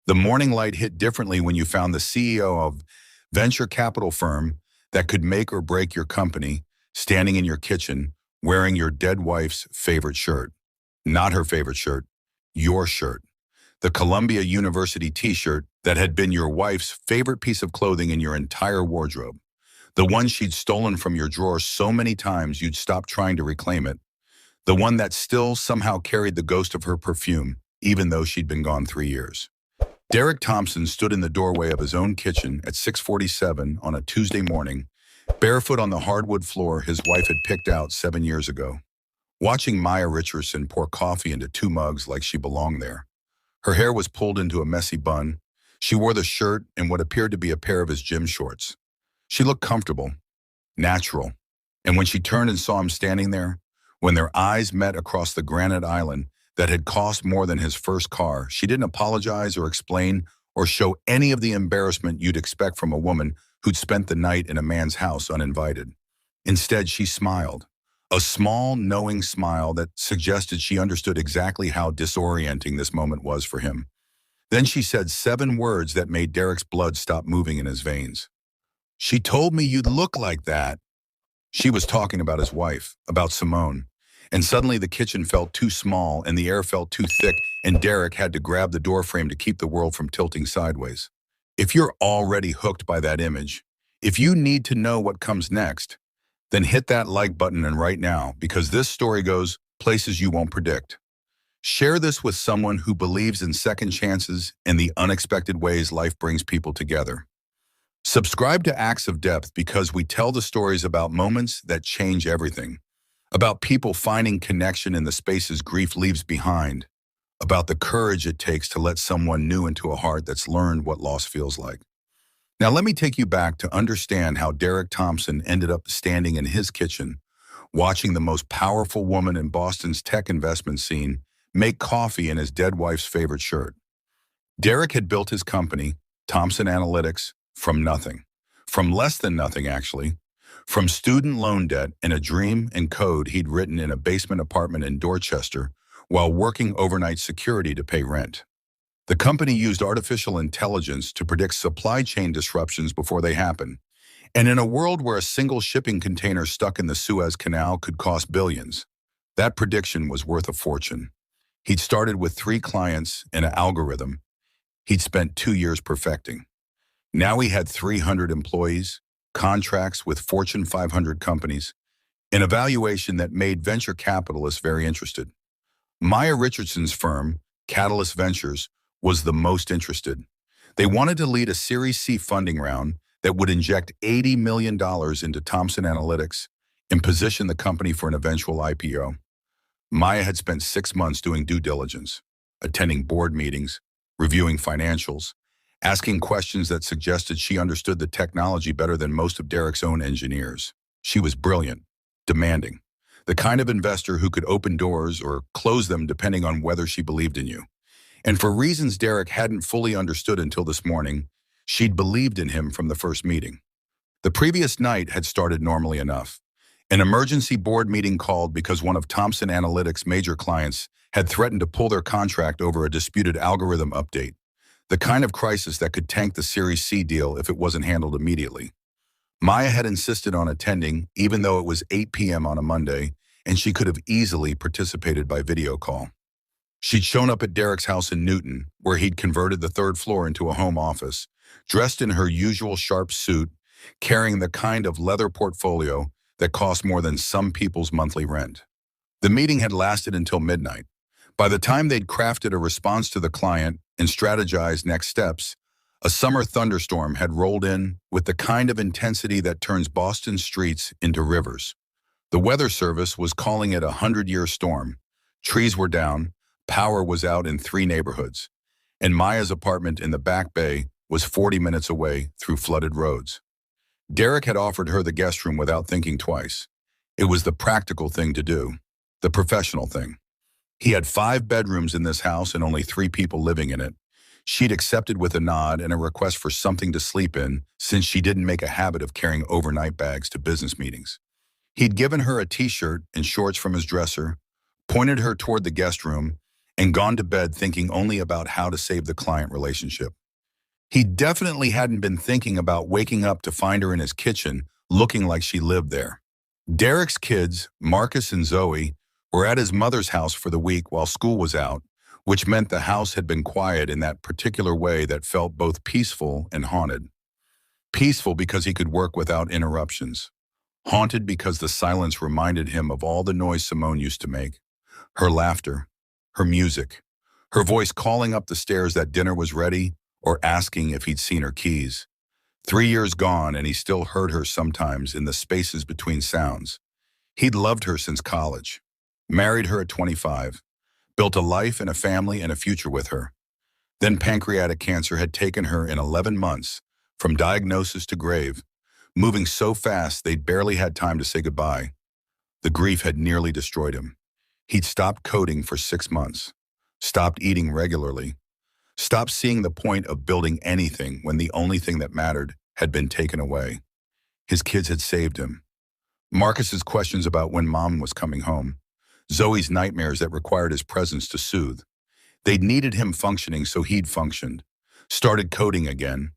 The morning light hit differently when you found the CEO of venture capital firm that could make or break your company standing in your kitchen wearing your dead wife's favorite shirt. Not her favorite shirt, your shirt. The Columbia University t-shirt that had been your wife's favorite piece of clothing in your entire wardrobe. The one she'd stolen from your drawer so many times you'd stopped trying to reclaim it. The one that still somehow carried the ghost of her perfume, even though she'd been gone 3 years. Derrick Thompson stood in the doorway of his own kitchen at 6:47 on a Tuesday morning, barefoot on the hardwood floor his wife had picked out 7 years ago, watching Maya Richardson pour coffee into 2 mugs like she belonged there. Her hair was pulled into a messy bun. She wore the shirt and what appeared to be a pair of his gym shorts. She looked comfortable, natural, and when she turned and saw him standing there, when their eyes met across the granite island that had cost more than his first car, she didn't apologize or explain or show any of the embarrassment you'd expect from a woman who'd spent the night in a man's house uninvited. Instead, she smiled, a small, knowing smile that suggested she understood exactly how disorienting this moment was for him. Then she said 7 words that made Derrick's blood stop moving in his veins. "She told me you'd look like that." She was talking about his wife, about Simone. And suddenly the kitchen felt too small and the air felt too thick, and Derrick had to grab the doorframe to keep the world from tilting sideways. If you're already hooked by that image, if you need to know what comes next, then hit that like button and right now, because this story goes places you won't predict. Share this with someone who believes in second chances and the unexpected ways life brings people together. Subscribe to Acts of Depth because we tell the stories about moments that change everything. About people finding connection in the spaces grief leaves behind, about the courage it takes to let someone new into a heart that's learned what loss feels like. Now let me take you back to understand how Derrick Thompson ended up standing in his kitchen, watching the most powerful woman in Boston's tech investment scene make coffee in his dead wife's favorite shirt. Derrick had built his company, Thompson Analytics, from nothing. From less than nothing, actually. From student loan debt and a dream and code he'd written in a basement apartment in Dorchester while working overnight security to pay rent. The company used artificial intelligence to predict supply chain disruptions before they happen. And in a world where a single shipping container stuck in the Suez Canal could cost billions, that prediction was worth a fortune. He'd started with 3 clients and an algorithm he'd spent 2 years perfecting. Now he had 300 employees, contracts with Fortune 500 companies, an evaluation that made venture capitalists very interested. Maya Richardson's firm, Catalyst Ventures, was the most interested. They wanted to lead a Series C funding round that would inject $80 million into Thompson Analytics and position the company for an eventual IPO. Maya had spent 6 months doing due diligence, attending board meetings, reviewing financials, asking questions that suggested she understood the technology better than most of Derrick's own engineers. She was brilliant, demanding, the kind of investor who could open doors or close them depending on whether she believed in you. And for reasons Derrick hadn't fully understood until this morning, she'd believed in him from the first meeting. The previous night had started normally enough. An emergency board meeting called because one of Thompson Analytics' major clients had threatened to pull their contract over a disputed algorithm update, the kind of crisis that could tank the Series C deal if it wasn't handled immediately. Maya had insisted on attending, even though it was 8 p.m. on a Monday, and she could have easily participated by video call. She'd shown up at Derrick's house in Newton, where he'd converted the 3rd floor into a home office, dressed in her usual sharp suit, carrying the kind of leather portfolio that cost more than some people's monthly rent. The meeting had lasted until midnight. By the time they'd crafted a response to the client and strategized next steps, a summer thunderstorm had rolled in with the kind of intensity that turns Boston streets into rivers. The weather service was calling it a 100-year storm. Trees were down, power was out in 3 neighborhoods, and Maya's apartment in the Back Bay was 40 minutes away through flooded roads. Derrick had offered her the guest room without thinking twice. It was the practical thing to do, the professional thing. He had 5 bedrooms in this house and only 3 people living in it. She'd accepted with a nod and a request for something to sleep in, since she didn't make a habit of carrying overnight bags to business meetings. He'd given her a t-shirt and shorts from his dresser, pointed her toward the guest room, and gone to bed thinking only about how to save the client relationship. He definitely hadn't been thinking about waking up to find her in his kitchen looking like she lived there. Derrick's kids, Marcus and Zoe, were at his mother's house for the week while school was out, which meant the house had been quiet in that particular way that felt both peaceful and haunted. Peaceful because he could work without interruptions. Haunted because the silence reminded him of all the noise Simone used to make. Her laughter, her music, her voice calling up the stairs that dinner was ready or asking if he'd seen her keys. 3 years gone and he still heard her sometimes in the spaces between sounds. He'd loved her since college, married her at 25, built a life and a family and a future with her. Then pancreatic cancer had taken her in 11 months, from diagnosis to grave, moving so fast they'd barely had time to say goodbye. The grief had nearly destroyed him. He'd stopped coding for 6 months, stopped eating regularly, stopped seeing the point of building anything when the only thing that mattered had been taken away. His kids had saved him. Marcus's questions about when mom was coming home, Zoe's nightmares that required his presence to soothe. They'd needed him functioning so he'd functioned, started coding again,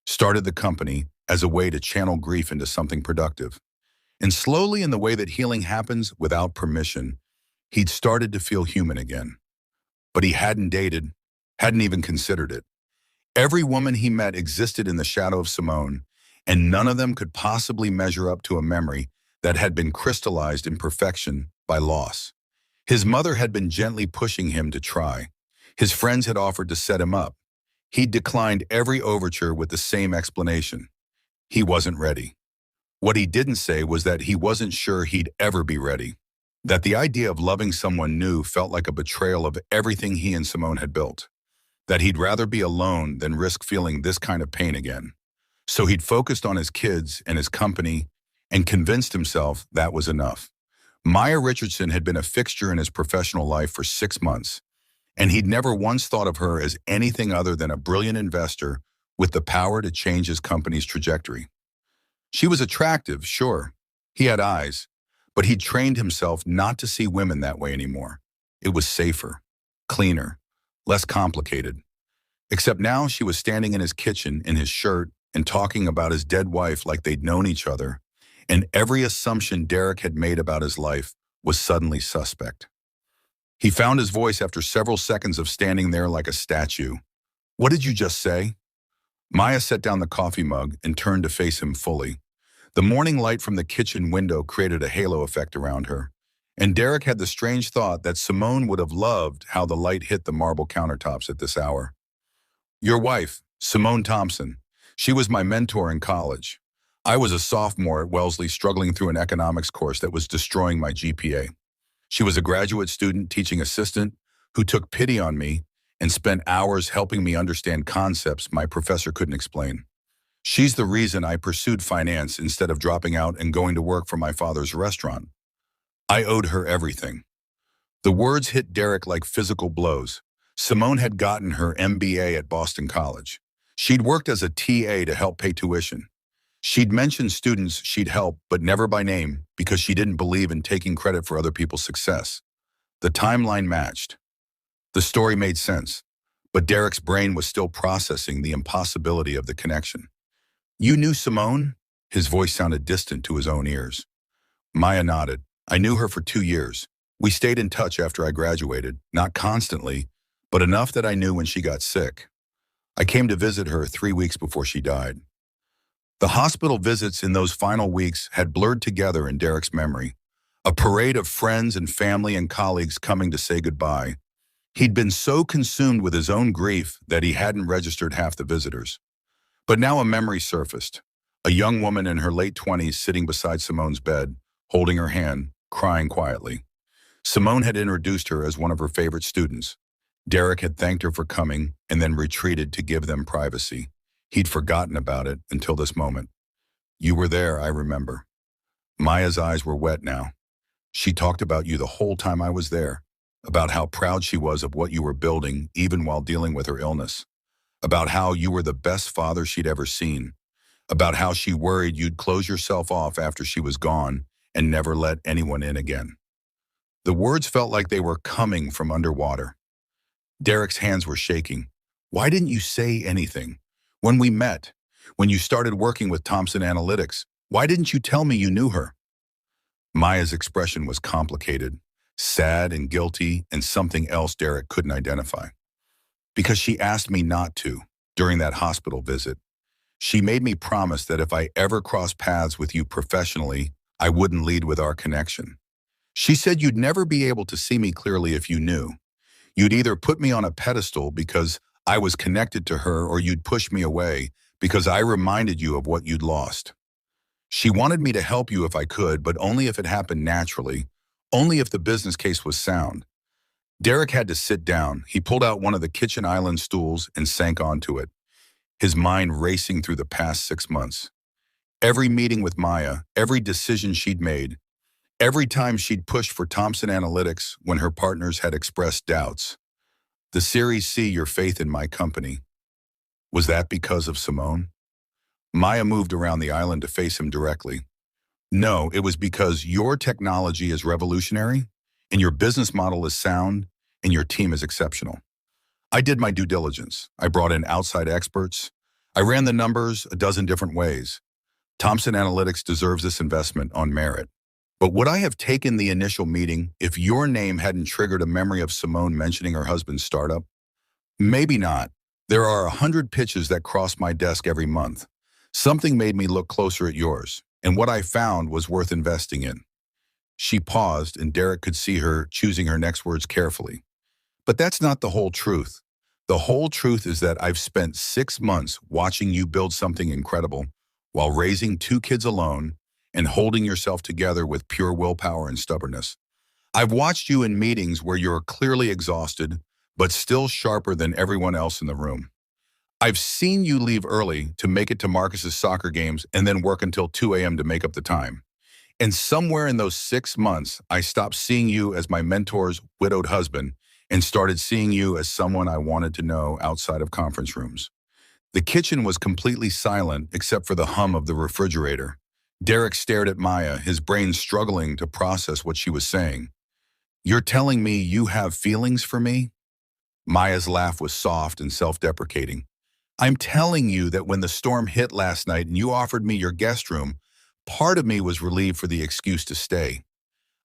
started the company as a way to channel grief into something productive. And slowly, in the way that healing happens without permission, he'd started to feel human again. But he hadn't dated, hadn't even considered it. Every woman he met existed in the shadow of Simone, and none of them could possibly measure up to a memory that had been crystallized in perfection by loss. His mother had been gently pushing him to try. His friends had offered to set him up. He'd declined every overture with the same explanation. He wasn't ready. What he didn't say was that he wasn't sure he'd ever be ready. That the idea of loving someone new felt like a betrayal of everything he and Simone had built. That he'd rather be alone than risk feeling this kind of pain again. So he'd focused on his kids and his company and convinced himself that was enough. Maya Richardson had been a fixture in his professional life for 6 months, and he'd never once thought of her as anything other than a brilliant investor with the power to change his company's trajectory. She was attractive, sure. He had eyes, but he'd trained himself not to see women that way anymore. It was safer, cleaner, less complicated. Except now she was standing in his kitchen in his shirt and talking about his dead wife like they'd known each other, and every assumption Derrick had made about his life was suddenly suspect. He found his voice after several seconds of standing there like a statue. "What did you just say?" Maya set down the coffee mug and turned to face him fully. The morning light from the kitchen window created a halo effect around her, and Derrick had the strange thought that Simone would have loved how the light hit the marble countertops at this hour. "Your wife, Simone Thompson. She was my mentor in college. I was a sophomore at Wellesley struggling through an economics course that was destroying my GPA. She was a graduate student teaching assistant who took pity on me and spent hours helping me understand concepts my professor couldn't explain. She's the reason I pursued finance instead of dropping out and going to work for my father's restaurant. I owed her everything." The words hit Derrick like physical blows. Simone had gotten her MBA at Boston College. She'd worked as a TA to help pay tuition. She'd mentioned students she'd helped, but never by name, because she didn't believe in taking credit for other people's success. The timeline matched. The story made sense, but Derrick's brain was still processing the impossibility of the connection. "You knew Simone?" His voice sounded distant to his own ears. Maya nodded. "I knew her for 2 years. We stayed in touch after I graduated, not constantly, but enough that I knew when she got sick. I came to visit her 3 weeks before she died." The hospital visits in those final weeks had blurred together in Derrick's memory, a parade of friends and family and colleagues coming to say goodbye. He'd been so consumed with his own grief that he hadn't registered half the visitors. But now a memory surfaced, a young woman in her late 20s sitting beside Simone's bed, holding her hand, crying quietly. Simone had introduced her as one of her favorite students. Derrick had thanked her for coming and then retreated to give them privacy. He'd forgotten about it until this moment. "You were there, I remember." Maya's eyes were wet now. "She talked about you the whole time I was there, about how proud she was of what you were building even while dealing with her illness, about how you were the best father she'd ever seen, about how she worried you'd close yourself off after she was gone and never let anyone in again." The words felt like they were coming from underwater. Derrick's hands were shaking. Why didn't you say anything? When we met, when you started working with Thompson Analytics, why didn't you tell me you knew her? Maya's expression was complicated, sad and guilty, and something else Derrick couldn't identify. Because she asked me not to during that hospital visit. She made me promise that if I ever crossed paths with you professionally, I wouldn't lead with our connection. She said you'd never be able to see me clearly if you knew. You'd either put me on a pedestal because I was connected to her, or you'd push me away because I reminded you of what you'd lost. She wanted me to help you if I could, but only if it happened naturally, only if the business case was sound. Derrick had to sit down. He pulled out one of the kitchen island stools and sank onto it, his mind racing through the past 6 months. Every meeting with Maya, every decision she'd made, every time she'd pushed for Thompson Analytics when her partners had expressed doubts. The Series C, your faith in my company. Was that because of Simone? Maya moved around the island to face him directly. No, it was because your technology is revolutionary, and your business model is sound, and your team is exceptional. I did my due diligence. I brought in outside experts. I ran the numbers a dozen different ways. Thompson Analytics deserves this investment on merit. But would I have taken the initial meeting if your name hadn't triggered a memory of Simone mentioning her husband's startup? Maybe not. There are 100 pitches that cross my desk every month. Something made me look closer at yours, and what I found was worth investing in. She paused, and Derrick could see her choosing her next words carefully. But that's not the whole truth. The whole truth is that I've spent 6 months watching you build something incredible while raising 2 kids alone and holding yourself together with pure willpower and stubbornness. I've watched you in meetings where you're clearly exhausted, but still sharper than everyone else in the room. I've seen you leave early to make it to Marcus's soccer games and then work until 2 a.m. to make up the time. And somewhere in those 6 months, I stopped seeing you as my mentor's widowed husband and started seeing you as someone I wanted to know outside of conference rooms. The kitchen was completely silent except for the hum of the refrigerator. Derrick stared at Maya, his brain struggling to process what she was saying. You're telling me you have feelings for me? Maya's laugh was soft and self-deprecating. I'm telling you that when the storm hit last night and you offered me your guest room, part of me was relieved for the excuse to stay.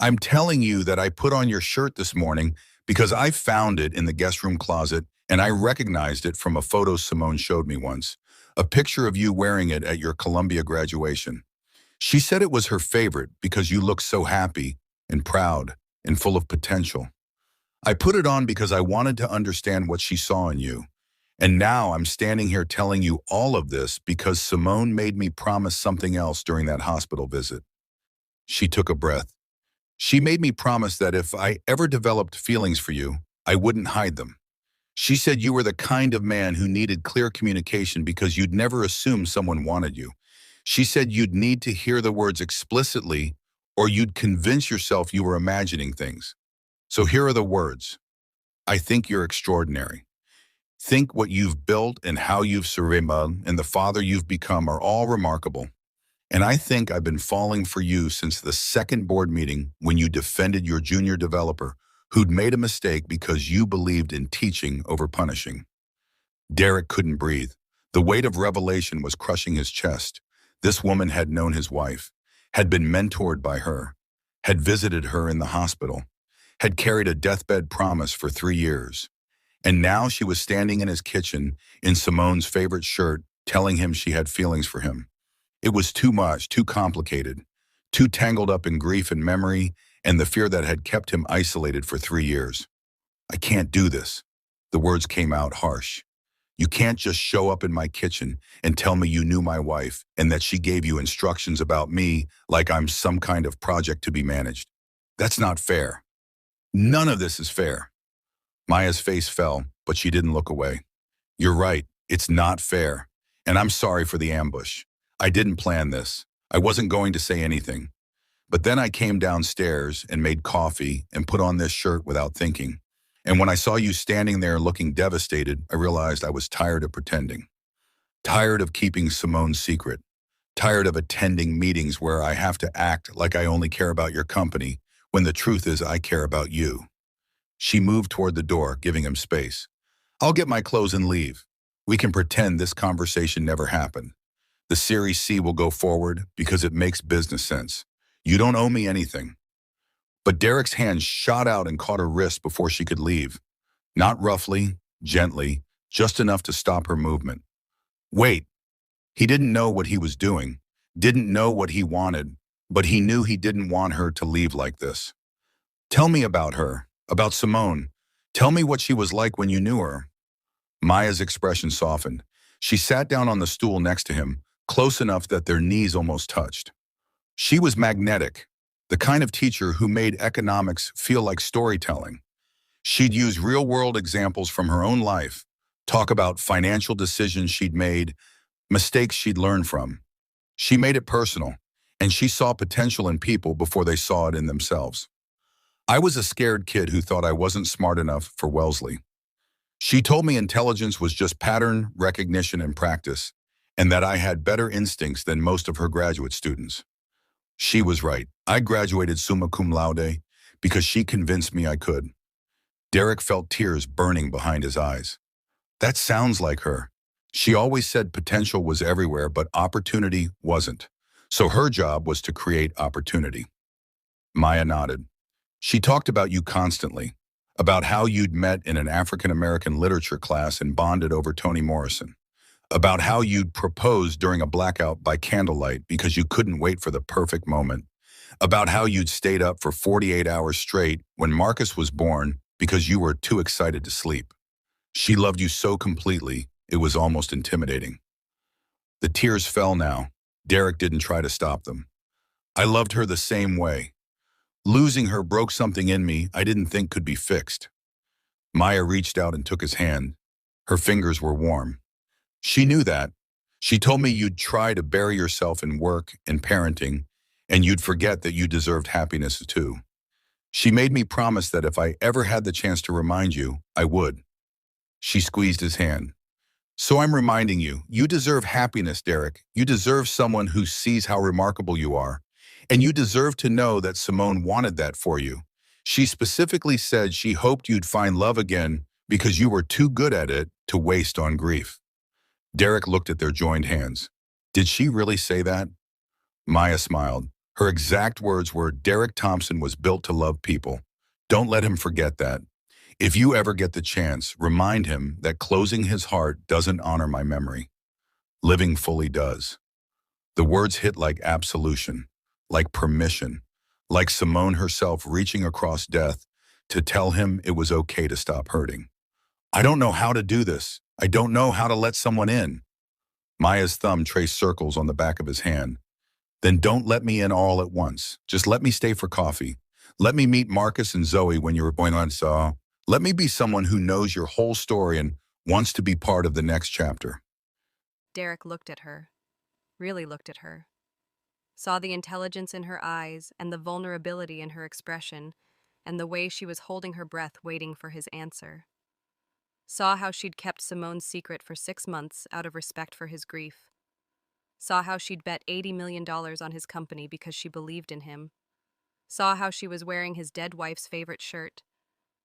I'm telling you that I put on your shirt this morning because I found it in the guest room closet and I recognized it from a photo Simone showed me once, a picture of you wearing it at your Columbia graduation. She said it was her favorite because you looked so happy and proud and full of potential. I put it on because I wanted to understand what she saw in you. And now I'm standing here telling you all of this because Simone made me promise something else during that hospital visit. She took a breath. She made me promise that if I ever developed feelings for you, I wouldn't hide them. She said you were the kind of man who needed clear communication because you'd never assume someone wanted you. She said you'd need to hear the words explicitly or you'd convince yourself you were imagining things. So here are the words. I think you're extraordinary. Think what you've built and how you've survived and the father you've become are all remarkable. And I think I've been falling for you since the second board meeting when you defended your junior developer who'd made a mistake because you believed in teaching over punishing. Derrick couldn't breathe. The weight of revelation was crushing his chest. This woman had known his wife, had been mentored by her, had visited her in the hospital, had carried a deathbed promise for 3 years. And now she was standing in his kitchen in Simone's favorite shirt, telling him she had feelings for him. It was too much, too complicated, too tangled up in grief and memory and the fear that had kept him isolated for 3 years. I can't do this. The words came out harsh. You can't just show up in my kitchen and tell me you knew my wife and that she gave you instructions about me like I'm some kind of project to be managed. That's not fair. None of this is fair. Maya's face fell, but she didn't look away. You're right, it's not fair. And I'm sorry for the ambush. I didn't plan this. I wasn't going to say anything. But then I came downstairs and made coffee and put on this shirt without thinking. And when I saw you standing there looking devastated, I realized I was tired of pretending. Tired of keeping Simone's secret. Tired of attending meetings where I have to act like I only care about your company when the truth is I care about you. She moved toward the door, giving him space. I'll get my clothes and leave. We can pretend this conversation never happened. The Series C will go forward because it makes business sense. You don't owe me anything. But Derrick's hand shot out and caught her wrist before she could leave. Not roughly, gently, just enough to stop her movement. Wait. He didn't know what he was doing, didn't know what he wanted, but he knew he didn't want her to leave like this. Tell me about her, about Simone. Tell me what she was like when you knew her. Maya's expression softened. She sat down on the stool next to him, close enough that their knees almost touched. She was magnetic, the kind of teacher who made economics feel like storytelling. She'd use real-world examples from her own life, talk about financial decisions she'd made, mistakes she'd learned from. She made it personal, and she saw potential in people before they saw it in themselves. I was a scared kid who thought I wasn't smart enough for Wellesley. She told me intelligence was just pattern, recognition, and practice, and that I had better instincts than most of her graduate students. She was right. I graduated summa cum laude because she convinced me I could. Derrick felt tears burning behind his eyes. That sounds like her. She always said potential was everywhere, but opportunity wasn't. So her job was to create opportunity. Maya nodded. She talked about you constantly, about how you'd met in an African-American literature class and bonded over Toni Morrison, about how you'd proposed during a blackout by candlelight because you couldn't wait for the perfect moment, about how you'd stayed up for 48 hours straight when Marcus was born because you were too excited to sleep. She loved you so completely, it was almost intimidating. The tears fell now. Derrick didn't try to stop them. I loved her the same way. Losing her broke something in me I didn't think could be fixed. Maya reached out and took his hand. Her fingers were warm. She knew that. She told me you'd try to bury yourself in work and parenting, and you'd forget that you deserved happiness too. She made me promise that if I ever had the chance to remind you, I would. She squeezed his hand. So I'm reminding you, you deserve happiness, Derrick. You deserve someone who sees how remarkable you are. And you deserve to know that Simone wanted that for you. She specifically said she hoped you'd find love again because you were too good at it to waste on grief. Derrick looked at their joined hands. Did she really say that? Maya smiled. Her exact words were, Derrick Thompson was built to love people. Don't let him forget that. If you ever get the chance, remind him that closing his heart doesn't honor my memory. Living fully does. The words hit like absolution, like permission, like Simone herself reaching across death to tell him it was okay to stop hurting. I don't know how to do this. I don't know how to let someone in. Maya's thumb traced circles on the back of his hand. Then don't let me in all at once. Just let me stay for coffee. Let me meet Marcus and Zoe when you're going on so. Let me be someone who knows your whole story and wants to be part of the next chapter. Derrick looked at her, really looked at her, saw the intelligence in her eyes and the vulnerability in her expression and the way she was holding her breath waiting for his answer. Saw how she'd kept Simone's secret for 6 months out of respect for his grief. Saw how she'd bet $80 million on his company because she believed in him. Saw how she was wearing his dead wife's favorite shirt.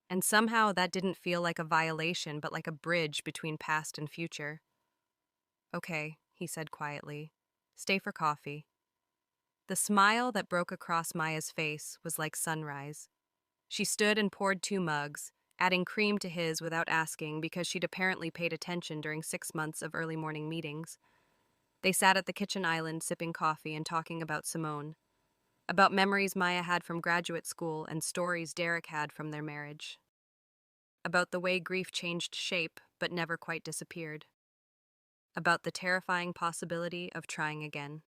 And somehow that didn't feel like a violation, but like a bridge between past and future. Okay, he said quietly. Stay for coffee. The smile that broke across Maya's face was like sunrise. She stood and poured 2 mugs, adding cream to his without asking because she'd apparently paid attention during 6 months of early morning meetings. They sat at the kitchen island sipping coffee and talking about Simone, about memories Maya had from graduate school and stories Derrick had from their marriage, about the way grief changed shape but never quite disappeared, about the terrifying possibility of trying again.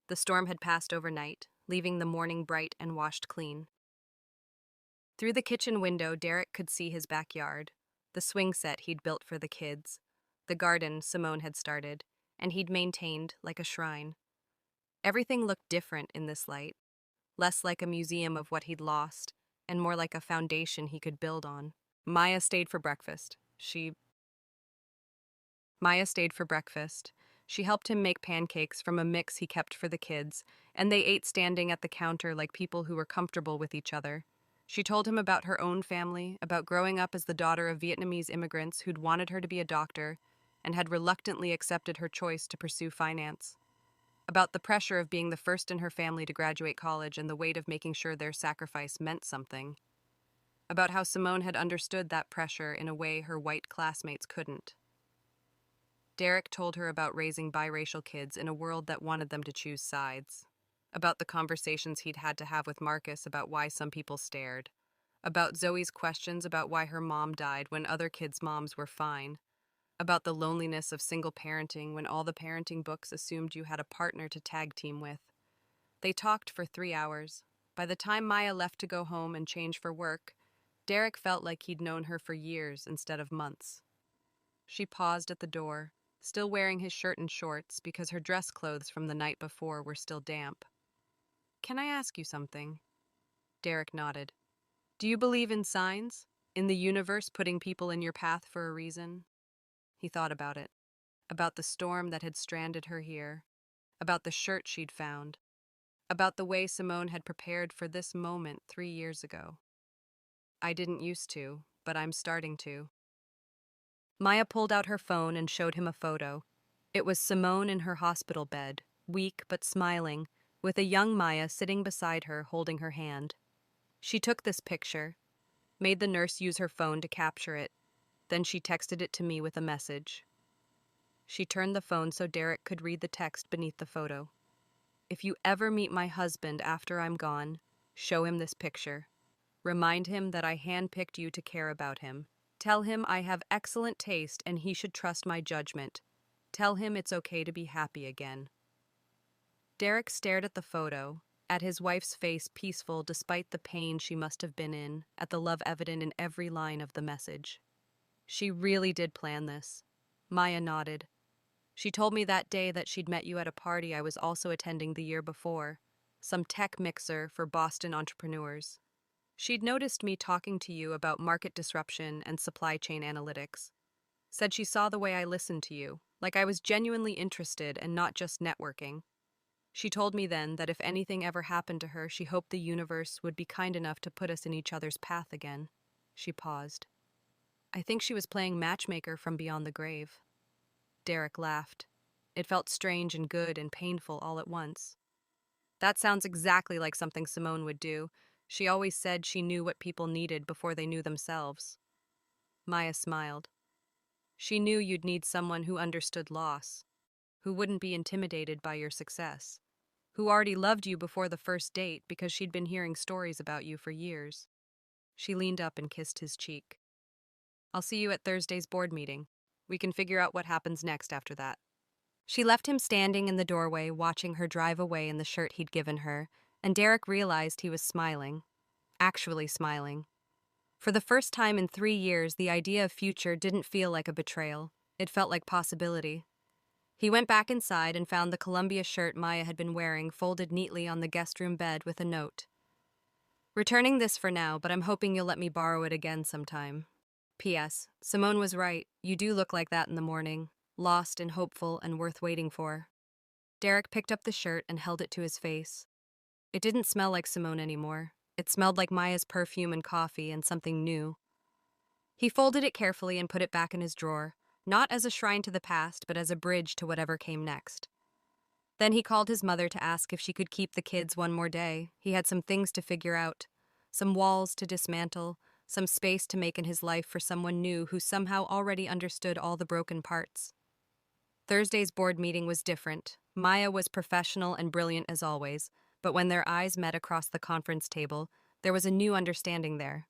The storm had passed overnight, leaving the morning bright and washed clean. Through the kitchen window, Derrick could see his backyard, the swing set he'd built for the kids, the garden Simone had started, and he'd maintained like a shrine. Everything looked different in this light, less like a museum of what he'd lost, and more like a foundation he could build on. Maya stayed for breakfast. She helped him make pancakes from a mix he kept for the kids, and they ate standing at the counter like people who were comfortable with each other. She told him about her own family, about growing up as the daughter of Vietnamese immigrants who'd wanted her to be a doctor and had reluctantly accepted her choice to pursue finance, about the pressure of being the first in her family to graduate college and the weight of making sure their sacrifice meant something, about how Simone had understood that pressure in a way her white classmates couldn't. Derrick told her about raising biracial kids in a world that wanted them to choose sides, about the conversations he'd had to have with Marcus about why some people stared, about Zoe's questions about why her mom died when other kids' moms were fine, about the loneliness of single parenting when all the parenting books assumed you had a partner to tag team with. They talked for 3 hours. By the time Maya left to go home and change for work, Derrick felt like he'd known her for years instead of months. She paused at the door, still wearing his shirt and shorts because her dress clothes from the night before were still damp. "Can I ask you something?" Derrick nodded. "Do you believe in signs? In the universe putting people in your path for a reason?" He thought about it. About the storm that had stranded her here. About the shirt she'd found. About the way Simone had prepared for this moment 3 years ago. "I didn't used to, but I'm starting to." Maya pulled out her phone and showed him a photo. It was Simone in her hospital bed, weak but smiling, with a young Maya sitting beside her holding her hand. She took this picture, made the nurse use her phone to capture it, then she texted it to me with a message. She turned the phone so Derrick could read the text beneath the photo. "If you ever meet my husband after I'm gone, show him this picture. Remind him that I handpicked you to care about him. Tell him I have excellent taste and he should trust my judgment. Tell him it's okay to be happy again." Derrick stared at the photo, at his wife's face peaceful despite the pain she must have been in, at the love evident in every line of the message. "She really did plan this." Maya nodded. "She told me that day that she'd met you at a party I was also attending the year before, some tech mixer for Boston entrepreneurs. She'd noticed me talking to you about market disruption and supply chain analytics. Said she saw the way I listened to you, like I was genuinely interested and not just networking. She told me then that if anything ever happened to her, she hoped the universe would be kind enough to put us in each other's path again." She paused. "I think she was playing matchmaker from beyond the grave." Derrick laughed. It felt strange and good and painful all at once. "That sounds exactly like something Simone would do. She always said she knew what people needed before they knew themselves." Maya smiled. "She knew you'd need someone who understood loss, who wouldn't be intimidated by your success, who already loved you before the first date because she'd been hearing stories about you for years." She leaned up and kissed his cheek. "I'll see you at Thursday's board meeting. We can figure out what happens next after that." She left him standing in the doorway, watching her drive away in the shirt he'd given her, and Derrick realized he was smiling. Actually smiling. For the first time in 3 years, the idea of future didn't feel like a betrayal. It felt like possibility. He went back inside and found the Columbia shirt Maya had been wearing folded neatly on the guest room bed with a note. "Returning this for now, but I'm hoping you'll let me borrow it again sometime. P.S. Simone was right. You do look like that in the morning. Lost and hopeful and worth waiting for." Derrick picked up the shirt and held it to his face. It didn't smell like Simone anymore. It smelled like Maya's perfume and coffee and something new. He folded it carefully and put it back in his drawer, not as a shrine to the past, but as a bridge to whatever came next. Then he called his mother to ask if she could keep the kids one more day. He had some things to figure out, some walls to dismantle, some space to make in his life for someone new who somehow already understood all the broken parts. Thursday's board meeting was different. Maya was professional and brilliant as always, but when their eyes met across the conference table, there was a new understanding there.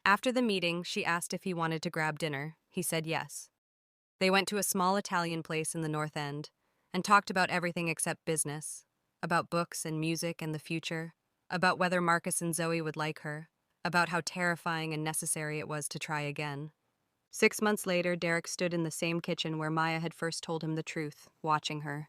After the meeting, she asked if he wanted to grab dinner. He said yes. They went to a small Italian place in the North End and talked about everything except business, about books and music and the future, about whether Marcus and Zoe would like her, about how terrifying and necessary it was to try again. 6 months later, Derrick stood in the same kitchen where Maya had first told him the truth, watching her.